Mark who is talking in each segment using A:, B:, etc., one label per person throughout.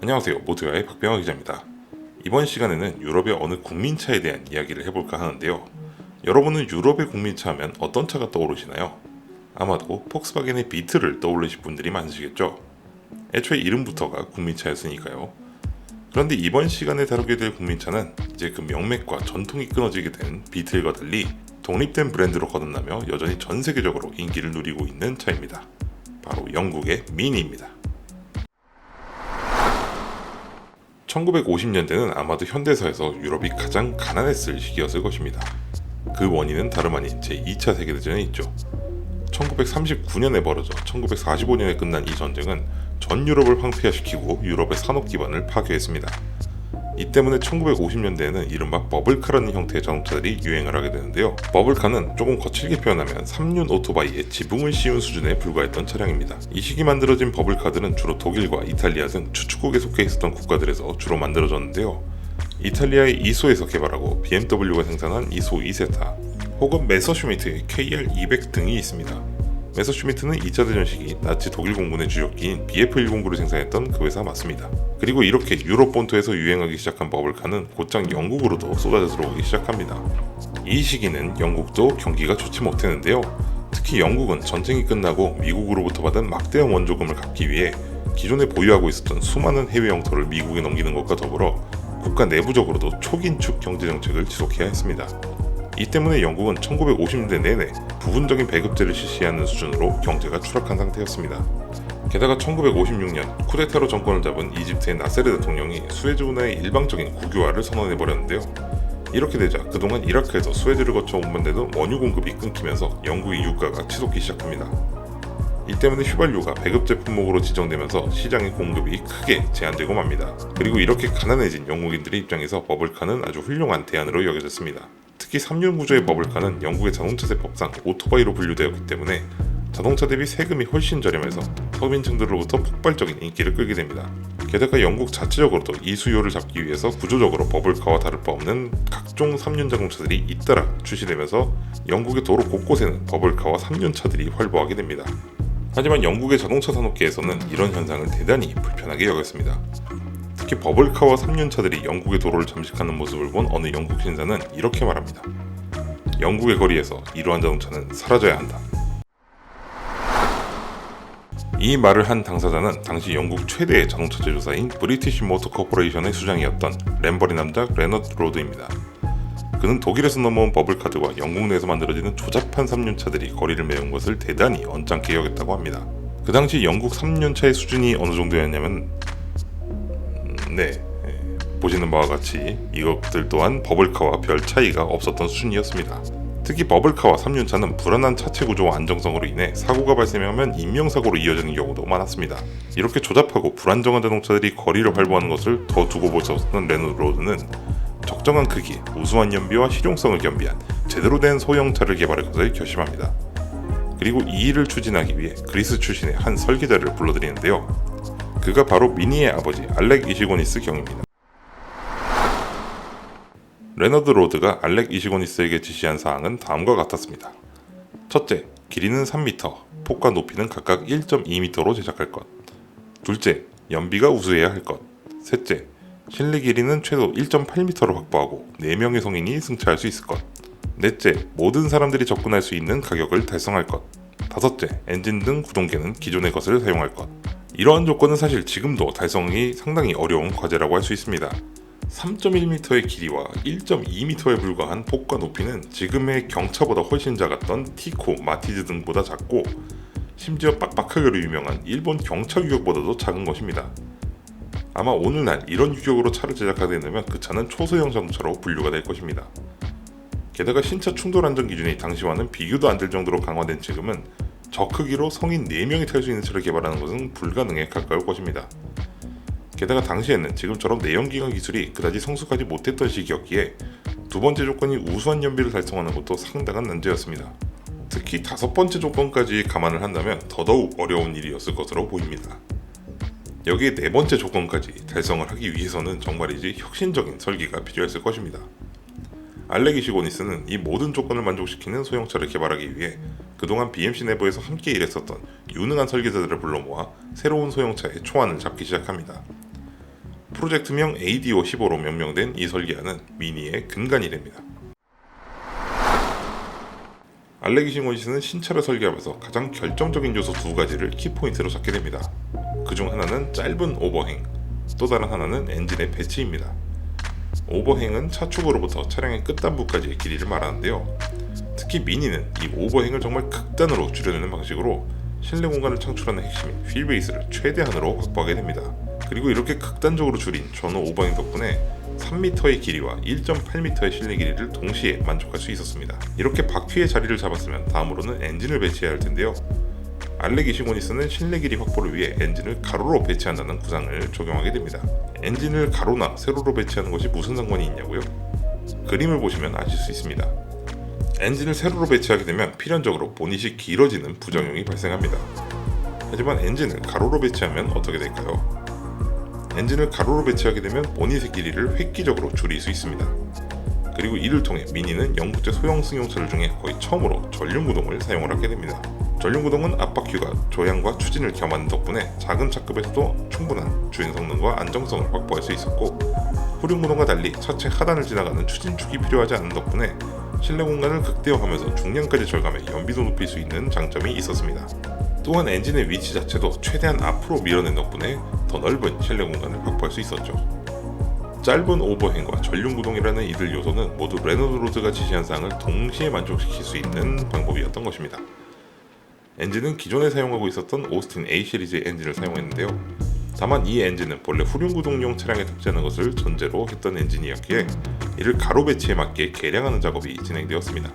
A: 안녕하세요. 모두야의 박병화 기자입니다. 이번 시간에는 유럽의 어느 국민차에 대한 이야기를 해볼까 하는데요. 여러분은 유럽의 국민차 하면 어떤 차가 떠오르시나요? 아마도 폭스바겐의 비트를 떠올리실 분들이 많으시겠죠. 애초에 이름부터가 국민차였으니까요. 그런데 이번 시간에 다루게 될 국민차는 이제 그 명맥과 전통이 끊어지게 된 비틀과 달리 독립된 브랜드로 거듭나며 여전히 전 세계적으로 인기를 누리고 있는 차입니다. 바로 영국의 미니입니다. 1950년대는 아마도 현대사에서 유럽이 가장 가난했을 시기였을 것입니다. 그 원인은 다름 아닌 제2차 세계대전에 있죠. 1939년에 벌어져 1945년에 끝난 이 전쟁은 전 유럽을 황폐화시키고 유럽의 산업 기반을 파괴했습니다. 이 때문에 1950년대에는 이른바 버블카라는 형태의 자동차들이 유행을 하게 되는데요. 버블카는 조금 거칠게 표현하면 3륜 오토바이에 지붕을 씌운 수준에 불과했던 차량입니다. 이 시기 만들어진 버블카들은 주로 독일과 이탈리아 등 추축국에 속해 있었던 국가들에서 주로 만들어졌는데요. 이탈리아의 이소에서 개발하고 BMW가 생산한 이소 2세타 혹은 메서슈미트의 KR200 등이 있습니다. 메서슈미트는 2차 대전 시기 나치 독일 공군의 주력기인 BF109를 생산했던 그 회사 맞습니다. 그리고 이렇게 유럽 본토에서 유행하기 시작한 버블카는 곧장 영국으로도 쏟아져 들어오기 시작합니다. 이 시기는 영국도 경기가 좋지 못했는데요. 특히 영국은 전쟁이 끝나고 미국으로부터 받은 막대한 원조금을 갚기 위해 기존에 보유하고 있었던 수많은 해외 영토를 미국에 넘기는 것과 더불어 국가 내부적으로도 초긴축 경제정책을 지속해야 했습니다. 이 때문에 영국은 1950년대 내내 부분적인 배급제를 실시하는 수준으로 경제가 추락한 상태였습니다. 게다가 1956년 쿠데타로 정권을 잡은 이집트의 나세르 대통령이 수에즈 운하의 일방적인 국유화를 선언해버렸는데요. 이렇게 되자 그동안 이라크에서 수에즈를 거쳐 온 건데도 원유 공급이 끊기면서 영국의 유가가 치솟기 시작합니다. 이 때문에 휘발유가 배급제 품목으로 지정되면서 시장의 공급이 크게 제한되고 맙니다. 그리고 이렇게 가난해진 영국인들의 입장에서 버블카는 아주 훌륭한 대안으로 여겨졌습니다. 특히 3륜 구조의 버블카는 영국의 자동차세법상 오토바이로 분류되었기 때문에 자동차 대비 세금이 훨씬 저렴해서 서민층들로부터 폭발적인 인기를 끌게 됩니다. 게다가 영국 자체적으로도 이 수요를 잡기 위해서 구조적으로 버블카와 다를 바 없는 각종 3륜 자동차들이 잇따라 출시되면서 영국의 도로 곳곳에는 버블카와 3륜 차들이 활보하게 됩니다. 하지만 영국의 자동차 산업계에서는 이런 현상을 대단히 불편하게 여겼습니다. 특히 버블카와 3륜차들이 영국의 도로를 잠식하는 모습을 본 어느 영국 신사는 이렇게 말합니다. 영국의 거리에서 이러한 자동차는 사라져야 한다. 이 말을 한 당사자는 당시 영국 최대의 자동차 제조사인 브리티시 모터 코퍼레이션의 수장이었던 램버리 남자 레너드 로드입니다. 그는 독일에서 넘어온 버블카들과 영국 내에서 만들어지는 조잡한 3륜차들이 거리를 메운 것을 대단히 언짢게 여겼다고 합니다. 그 당시 영국 3륜차의 수준이 어느 정도였냐면 보시는 바와 같이 이것들 또한 버블카와 별 차이가 없었던 수준이었습니다. 특히 버블카와 3륜차는 불안한 차체 구조와 안정성으로 인해 사고가 발생하면 인명사고로 이어지는 경우도 많았습니다. 이렇게 조잡하고 불안정한 자동차들이 거리를 활보하는 것을 더 두고 볼 수 없었던 레너드 로드는 적정한 크기, 우수한 연비와 실용성을 겸비한 제대로 된 소형차를 개발할 것을 결심합니다. 그리고 이 일을 추진하기 위해 그리스 출신의 한 설계자를 불러들이는데요. 그가 바로 미니의 아버지 알렉 이시고니스 경입니다. 레너드 로드가 알렉 이시고니스에게 지시한 사항은 다음과 같았습니다. 첫째, 길이는 3m, 폭과 높이는 각각 1.2m로 제작할 것. 둘째, 연비가 우수해야 할 것. 셋째, 실내 길이는 최소 1.8m로 확보하고 4명의 성인이 승차할 수 있을 것. 넷째, 모든 사람들이 접근할 수 있는 가격을 달성할 것. 다섯째, 엔진 등 구동계는 기존의 것을 사용할 것. 이러한 조건은 사실 지금도 달성이 상당히 어려운 과제라고 할 수 있습니다. 3.1m의 길이와 1.2m에 불과한 폭과 높이는 지금의 경차보다 훨씬 작았던 티코, 마티즈 등보다 작고 심지어 빡빡하게로 유명한 일본 경차 규격보다도 작은 것입니다. 아마 오늘날 이런 규격으로 차를 제작하게 되면 그 차는 초소형 자동차로 분류가 될 것입니다. 게다가 신차 충돌 안전 기준이 당시와는 비교도 안 될 정도로 강화된 지금은 저 크기로 성인 4명이 탈 수 있는 차를 개발하는 것은 불가능에 가까울 것입니다. 게다가 당시에는 지금처럼 내연기관 기술이 그다지 성숙하지 못했던 시기였기에 두 번째 조건이 우수한 연비를 달성하는 것도 상당한 난제였습니다. 특히 다섯 번째 조건까지 감안을 한다면 더더욱 어려운 일이었을 것으로 보입니다. 여기에 네 번째 조건까지 달성을 하기 위해서는 정말이지 혁신적인 설계가 필요했을 것입니다. 알렉 이시고니스는 이 모든 조건을 만족시키는 소형차를 개발하기 위해 그동안 BMC 내부에서 함께 일했었던 유능한 설계자들을 불러 모아 새로운 소형차의 초안을 잡기 시작합니다. 프로젝트명 ADO15로 명명된 이 설계안은 미니의 근간이 됩니다. 알렉이 싱오니스는 신차를 설계하면서 가장 결정적인 요소 두 가지를 키포인트로 잡게 됩니다. 그중 하나는 짧은 오버행, 또 다른 하나는 엔진의 배치입니다. 오버행은 차축으로부터 차량의 끝단부까지의 길이를 말하는데요. 특히 미니는 이 오버행을 정말 극단으로 줄여내는 방식으로 실내 공간을 창출하는 핵심인 휠베이스를 최대한으로 확보하게 됩니다. 그리고 이렇게 극단적으로 줄인 전후 오버행 덕분에 3m의 길이와 1.8m의 실내 길이를 동시에 만족할 수 있었습니다. 이렇게 바퀴의 자리를 잡았으면 다음으로는 엔진을 배치해야 할 텐데요. 알렉 이시고니스는 실내 길이 확보를 위해 엔진을 가로로 배치한다는 구상을 적용하게 됩니다. 엔진을 가로나 세로로 배치하는 것이 무슨 상관이 있냐고요? 그림을 보시면 아실 수 있습니다. 엔진을 세로로 배치하게 되면 필연적으로 보닛이 길어지는 부작용이 발생합니다. 하지만 엔진을 가로로 배치하면 어떻게 될까요? 엔진을 가로로 배치하게 되면 보닛의 길이를 획기적으로 줄일 수 있습니다. 그리고 이를 통해 미니는 영국제 소형 승용차들 중에 거의 처음으로 전륜구동을 사용을 하게 됩니다. 전륜구동은 앞바퀴가 조향과 추진을 겸하는 덕분에 작은 차급에서도 충분한 주행 성능과 안정성을 확보할 수 있었고, 후륜구동과 달리 차체 하단을 지나가는 추진축이 필요하지 않은 덕분에 실내 공간을 극대화하면서 중량까지 절감해 연비도 높일 수 있는 장점이 있었습니다. 또한 엔진의 위치 자체도 최대한 앞으로 밀어낸 덕분에 더 넓은 실내 공간을 확보할 수 있었죠. 짧은 오버행과 전륜구동이라는 이들 요소는 모두 레노드로드가 지시한 사항을 동시에 만족시킬 수 있는 방법이었던 것입니다. 엔진은 기존에 사용하고 있었던 오스틴 A 시리즈의 엔진을 사용했는데요. 다만 이 엔진은 본래 후륜구동용 차량에 탑재하는 것을 전제로 했던 엔진이었기에 이를 가로 배치에 맞게 개량하는 작업이 진행되었습니다.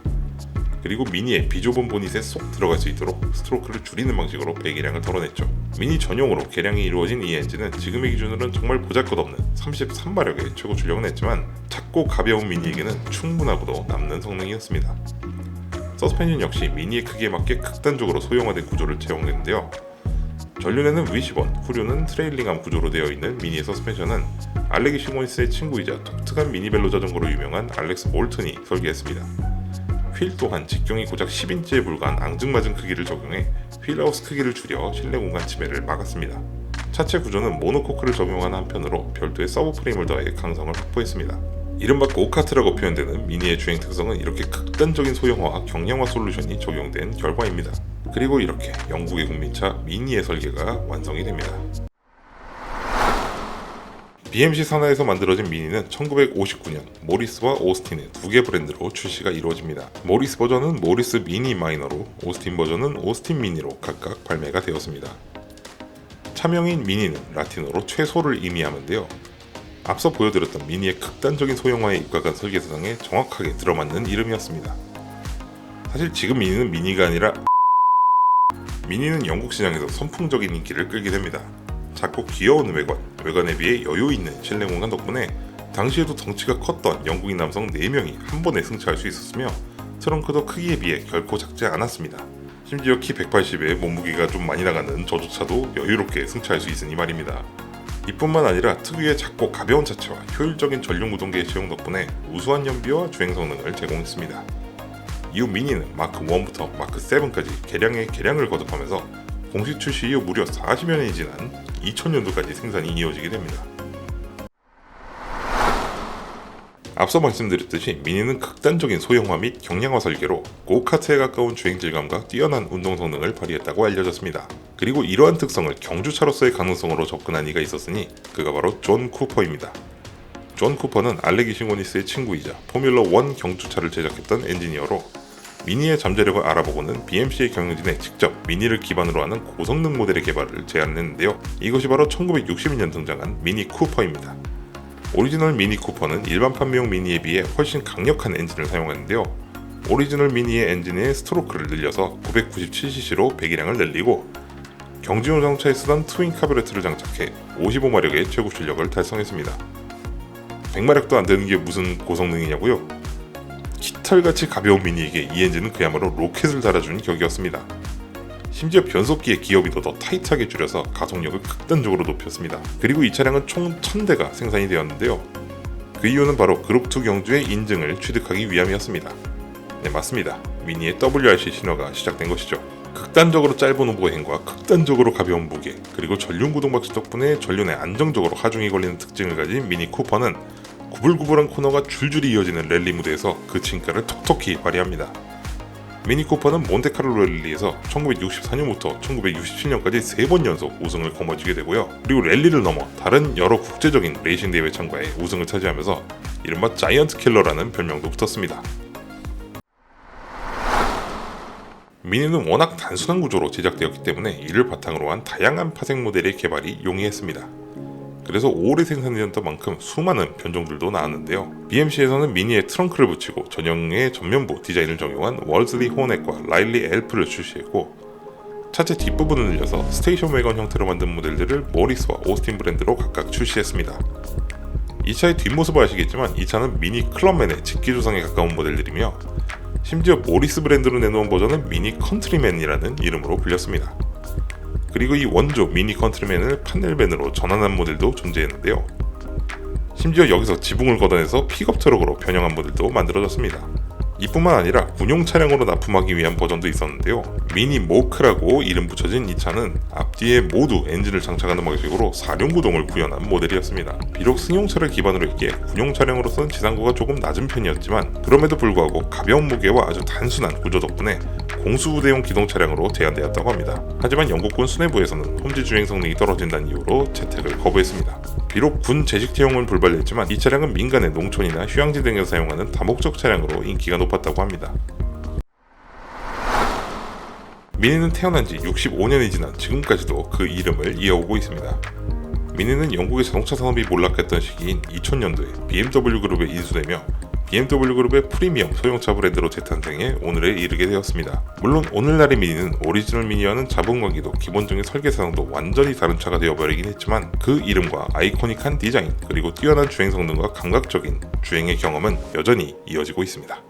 A: 그리고 미니의 비좁은 보닛에 쏙 들어갈 수 있도록 스트로크를 줄이는 방식으로 배기량을 덜어냈죠. 미니 전용으로 개량이 이루어진 이 엔진은 지금의 기준으로는 정말 보잘것없는 33마력의 최고 출력은 했지만 작고 가벼운 미니에게는 충분하고도 남는 성능이었습니다. 서스펜션 역시 미니의 크기에 맞게 극단적으로 소형화된 구조를 채용했는데요. 전륜에는 위시번, 후륜은 트레일링암 구조로 되어 있는 미니의 서스펜션은 알렉 이시고니스의 친구이자 독특한 미니벨로 자전거로 유명한 알렉스 몰튼이 설계했습니다. 휠 또한 직경이 고작 10인치에 불과한 앙증맞은 크기를 적용해 휠하우스 크기를 줄여 실내 공간 침해를 막았습니다. 차체 구조는 모노코크를 적용하는 한편으로 별도의 서브프레임을 더해 강성을 확보했습니다. 이른바 고카트라고 표현되는 미니의 주행 특성은 이렇게 극단적인 소형화와 경량화 솔루션이 적용된 결과입니다. 그리고 이렇게 영국의 국민차 미니의 설계가 완성이 됩니다. BMC 산하에서 만들어진 미니는 1959년 모리스와 오스틴의 두 개 브랜드로 출시가 이루어집니다. 모리스 버전은 모리스 미니 마이너로, 오스틴 버전은 오스틴 미니로 각각 발매가 되었습니다. 차명인 미니는 라틴어로 최소를 의미하는데요. 앞서 보여드렸던 미니의 극단적인 소형화에 입각한 설계사상에 정확하게 들어맞는 이름이었습니다. 사실 지금 미니는 미니가 아니라 미니는 영국 시장에서 선풍적인 인기를 끌게 됩니다. 작고 귀여운 외관에 비해 여유 있는 실내 공간 덕분에 당시에도 덩치가 컸던 영국인 남성 4명이 한 번에 승차할 수 있었으며 트렁크도 크기에 비해 결코 작지 않았습니다. 심지어 키 180에 몸무게가 좀 많이 나가는 저조차도 여유롭게 승차할 수 있으니 말입니다. 이뿐만 아니라 특유의 작고 가벼운 차체와 효율적인 전륜구동계의 채용 덕분에 우수한 연비와 주행 성능을 제공했습니다. 이후 미니는 마크 1부터 마크 7까지 개량에 개량을 거듭하면서 공식 출시 이후 무려 40여 년이 지난 2000년도까지 생산이 이어지게 됩니다. 앞서 말씀드렸듯이 미니는 극단적인 소형화 및 경량화 설계로 고카트에 가까운 주행 질감과 뛰어난 운동 성능을 발휘했다고 알려졌습니다. 그리고 이러한 특성을 경주차로서의 가능성으로 접근한 이가 있었으니 그가 바로 존 쿠퍼입니다. 존 쿠퍼는 알렉 이시고니스의 친구이자 포뮬러 1 경주차를 제작했던 엔지니어로 미니의 잠재력을 알아보고는 BMC의 경영진에 직접 미니를 기반으로 하는 고성능 모델의 개발을 제안했는데요. 이것이 바로 1962년 등장한 미니 쿠퍼입니다. 오리지널 미니 쿠퍼는 일반 판매용 미니에 비해 훨씬 강력한 엔진을 사용했는데요. 오리지널 미니의 엔진의 스트로크를 늘려서 997cc로 배기량을 늘리고 경주용 자동차에 쓰던 트윈 카브레터를 장착해 55마력의 최고 출력을 달성했습니다. 100마력도 안 되는 게 무슨 고성능이냐고요? 깃털같이 가벼운 미니에게 이 엔진은 그야말로 로켓을 달아준 격이었습니다. 심지어 변속기의 기어비도 더 타이트하게 줄여서 가속력을 극단적으로 높였습니다. 그리고 이 차량은 총 1000대가 생산이 되었는데요. 그 이유는 바로 그룹2 경주의 인증을 취득하기 위함이었습니다. 네, 맞습니다. 미니의 WRC 신화가 시작된 것이죠. 극단적으로 짧은 오버행과 극단적으로 가벼운 무게, 그리고 전륜 구동 박스 덕분에 전륜에 안정적으로 하중이 걸리는 특징을 가진 미니 쿠퍼는 구불구불한 코너가 줄줄이 이어지는 랠리 무대에서 그 진가를 톡톡히 발휘합니다. 미니 쿠퍼는 몬테카를로 랠리에서 1964년부터 1967년까지 3번 연속 우승을 거머쥐게 되고요. 그리고 랠리를 넘어 다른 여러 국제적인 레이싱 대회 참가에 우승을 차지하면서 이른바 자이언트 킬러라는 별명도 붙었습니다. 미니는 워낙 단순한 구조로 제작되었기 때문에 이를 바탕으로 한 다양한 파생 모델의 개발이 용이했습니다. 그래서 오래 생산되었던 만큼 수많은 변종들도 나왔는데요. BMC에서는 미니에 트렁크를 붙이고 전용의 전면부 디자인을 적용한 월슬리 호넷과 라일리 엘프를 출시했고, 차체 뒷부분을 늘려서 스테이션 웨건 형태로 만든 모델들을 모리스와 오스틴 브랜드로 각각 출시했습니다. 이 차의 뒷모습을 아시겠지만 이 차는 미니 클럽맨의 직기 조상에 가까운 모델들이며, 심지어 모리스 브랜드로 내놓은 버전은 미니 컨트리맨이라는 이름으로 불렸습니다. 그리고 이 원조 미니 컨트리맨을 파넬밴으로 전환한 모델도 존재했는데요. 심지어 여기서 지붕을 걷어내서 픽업 트럭으로 변형한 모델도 만들어졌습니다. 이뿐만 아니라 군용 차량으로 납품하기 위한 버전도 있었는데요. 미니 모크라고 이름 붙여진 이 차는 앞뒤에 모두 엔진을 장착하는 방식으로 4륜 구동을 구현한 모델이었습니다. 비록 승용차를 기반으로 했기에 군용 차량으로서는 지상고가 조금 낮은 편이었지만, 그럼에도 불구하고 가벼운 무게와 아주 단순한 구조 덕분에 공수부대용 기동 차량으로 제한되었다고 합니다. 하지만 영국군 수뇌부에서는 험지 주행 성능이 떨어진다는 이유로 채택을 거부했습니다. 비록 군 제식 채용은 불발했지만 이 차량은 민간의 농촌이나 휴양지 등에서 사용하는 다목적 차량으로 인기가 높았다고 합니다. 미니는 태어난 지 65년이 지난 지금까지도 그 이름을 이어오고 있습니다. 미니는 영국의 자동차 산업이 몰락했던 시기인 2000년도에 BMW 그룹에 인수되며 BMW 그룹의 프리미엄 소형차 브랜드로 재탄생해 오늘에 이르게 되었습니다. 물론 오늘날의 미니는 오리지널 미니와는 자본관계도 기본적인 설계 사상도 완전히 다른 차가 되어버리긴 했지만, 그 이름과 아이코닉한 디자인, 그리고 뛰어난 주행 성능과 감각적인 주행의 경험은 여전히 이어지고 있습니다.